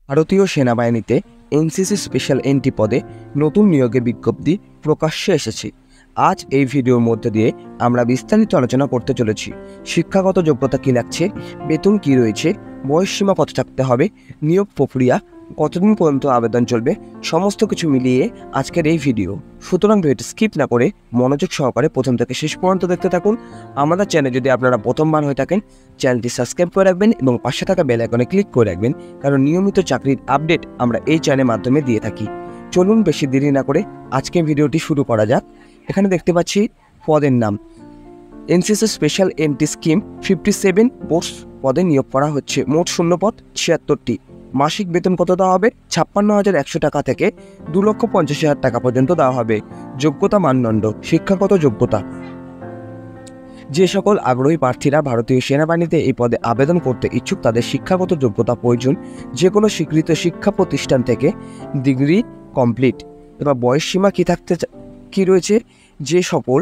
ভারতীয় সেনাবাহিনীতে NCC special entry পদে নতুন নিয়োগের বিজ্ঞপ্তি প্রকাশ্যে এসেছে। আজ এই ভিডিওর মধ্যে দিয়ে আমরা বিস্তারিত আলোচনা করতে চলেছি। শিক্ষাগত যোগ্যতা কী লাগছে, বেতন কী রয়েছে, বয়সসীমা কত থাকতে হবে, নিয়োগ প্রক্রিয়া কতদিন পর্যন্ত আবেদন চলবে, সমস্ত কিছু মিলিয়ে আজকের এই ভিডিও। সুতরাং ভিডিওটি স্কিপ না করে মনোযোগ সহকারে প্রথম থেকে শেষ পর্যন্ত দেখতে থাকুন। আমাদের চ্যানেল যদি আপনারা প্রথমবার হয়ে থাকেন, চ্যানেলটি সাবস্ক্রাইব করে রাখবেন এবং পাশে থাকা বেল আইকনে ক্লিক করে রাখবেন, কারণ নিয়মিত চাকরির আপডেট আমরা এই চ্যানেলের মাধ্যমে দিয়ে থাকি। চলুন বেশি দেরি না করে আজকে ভিডিওটি শুরু করা যাক। এখানে দেখতে পাচ্ছি পদের নাম NCC special entry scheme 57 post পদে নিয়োগ করা হচ্ছে। মোট শূন্যপদ 76টি। মাসিক বেতন কত দেওয়া হবে? 56,100 টাকা থেকে 2,50,000 টাকা পর্যন্ত দেওয়া হবে। যোগ্যতা মানদণ্ড, শিক্ষাগত যোগ্যতা। যে সকল আগ্রহী প্রার্থীরা ভারতীয় সেনাবাহিনীতে এই পদে আবেদন করতে ইচ্ছুক তাদের শিক্ষাগত যোগ্যতা প্রয়োজন যে কোনো স্বীকৃত শিক্ষা প্রতিষ্ঠান থেকে ডিগ্রি কমপ্লিট। এবার বয়সসীমা কী রয়েছে? যে সকল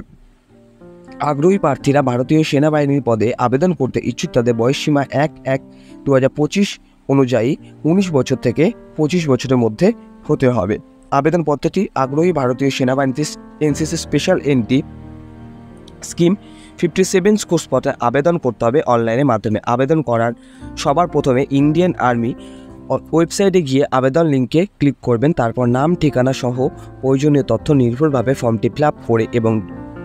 আগ্রহী প্রার্থীরা ভারতীয় সেনাবাহিনীর পদে আবেদন করতে ইচ্ছুক তাদের বয়সসীমা 1/1/2025 অনুযায়ী 19 বছর থেকে 25 বছরের মধ্যে হতে হবে। আবেদন পদ্ধতি: আগ্রহী ভারতীয় সেনাবাহিনীতে NCC special entry scheme 57 course পদে আবেদন করতে হবে অনলাইনের মাধ্যমে। আবেদন করার সবার প্রথমে ইন্ডিয়ান আর্মি ওয়েবসাইটে গিয়ে আবেদন লিঙ্কে ক্লিক করবেন। তারপর নাম, ঠিকানা সহ প্রয়োজনীয় তথ্য নির্ভুলভাবে ফর্মটি ফিল আপ করে এবং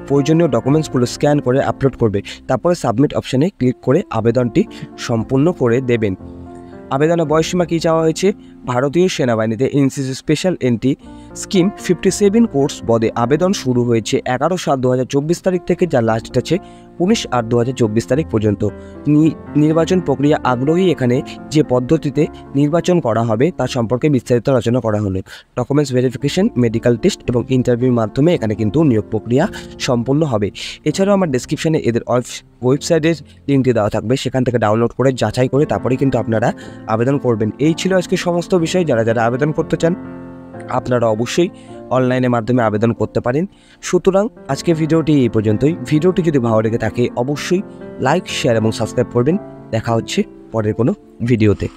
প্রয়োজনীয় ডকুমেন্টসগুলো স্ক্যান করে আপলোড করবে। তারপরে সাবমিট অপশানে ক্লিক করে আবেদনটি সম্পূর্ণ করে দেবেন। আবেদনের বয়সসীমা কী চাওয়া হয়েছে? ভারতীয় সেনাবাহিনীতে NCC special entry scheme 57 course পদে আবেদন শুরু হয়েছে 11/7/2024 তারিখ থেকে, যার লাস্ট আছে 19/8/2024 তারিখ পর্যন্ত। নির্বাচন প্রক্রিয়া: আগ্রহী এখানে যে পদ্ধতিতে নির্বাচন করা হবে তার সম্পর্কে বিস্তারিত আলোচনা করা হলো। ডকুমেন্টস ভেরিফিকেশন, মেডিকেল টেস্ট এবং ইন্টারভিউর মাধ্যমে এখানে কিন্তু নিয়োগ প্রক্রিয়া সম্পূর্ণ হবে। এছাড়াও আমার ডেসক্রিপশনে এদের ওয়েবসাইটের লিঙ্কটি দেওয়া থাকবে, সেখান থেকে ডাউনলোড করে যাচাই করে তারপরে কিন্তু আপনারা আবেদন করবেন। এই ছিল আজকে সমস্ত বিষয়। যারা আবেদন করতে চান আপনারা অবশ্যই অনলাইনের মাধ্যমে আবেদন করতে পারেন। সুতরাং আজকে ভিডিওটি এই পর্যন্তই। ভিডিওটি যদি ভালো লেগে থাকে অবশ্যই লাইক, শেয়ার এবং সাবস্ক্রাইব করবেন। দেখা হচ্ছে পরের কোনো ভিডিওতে।